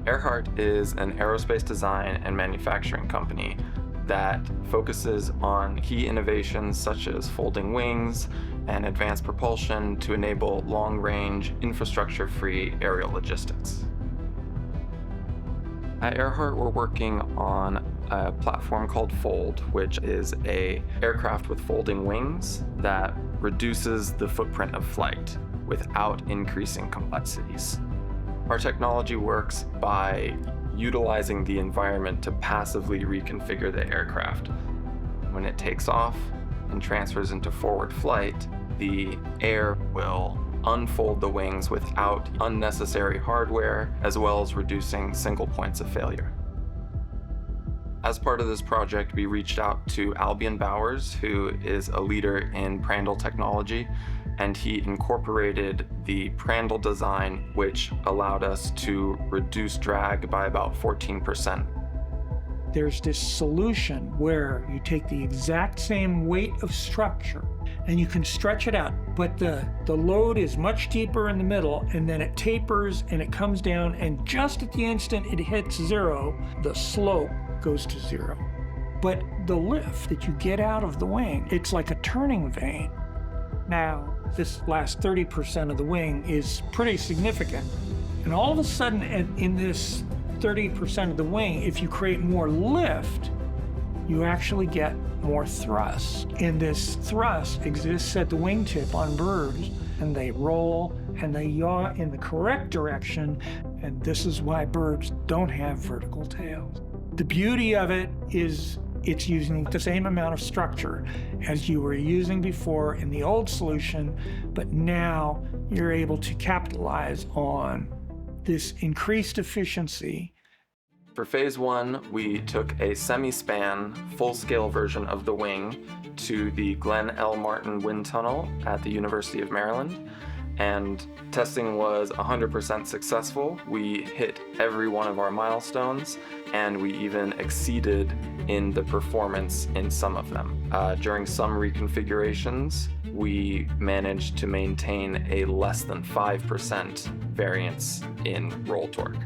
Aerhart is an aerospace design and manufacturing company that focuses on key innovations such as folding wings and advanced propulsion to enable long-range, infrastructure-free aerial logistics. At Aerhart, we're working on a platform called Fold, which is an aircraft with folding wings that reduces the footprint of flight without increasing complexities. Our technology works by utilizing the environment to passively reconfigure the aircraft. When it takes off and transfers into forward flight, the air will unfold the wings without unnecessary hardware, as well as reducing single points of failure. As part of this project, we reached out to Albion, who is a leader in Prandtl technology, and he incorporated the Prandtl design, which allowed us to reduce drag by about 14%. There's this solution where you take the exact same weight of structure and you can stretch it out, but the load is much deeper in the middle, and then it tapers and it comes down, and just at the instant it hits zero, the slope goes to zero. But the lift that you get out of the wing, it's like a turning vane. Now, this last 30% of the wing is pretty significant. And all of a sudden, in this 30% of the wing, if you create more lift, you actually get more thrust. And this thrust exists at the wingtip on birds, and they roll and they yaw in the correct direction, and this is why birds don't have vertical tails. The beauty of it is it's using the same amount of structure as you were using before in the old solution, but now you're able to capitalize on this increased efficiency. For phase one, we took a semi-span, full-scale version of the wing to the Glenn L. Martin Wind Tunnel at the University of Maryland, and testing was 100% successful. We hit every one of our milestones, and we even exceeded in the performance in some of them. During some reconfigurations, we managed to maintain a less than 5% variance in roll torque.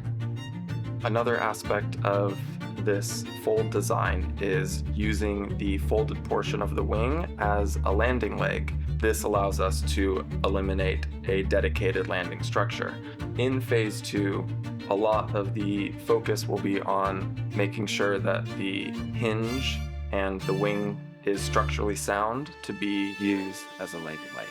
Another aspect of this fold design is using the folded portion of the wing as a landing leg. This allows us to eliminate a dedicated landing structure. In phase two, a lot of the focus will be on making sure that the hinge and the wing is structurally sound to be used as a landing leg.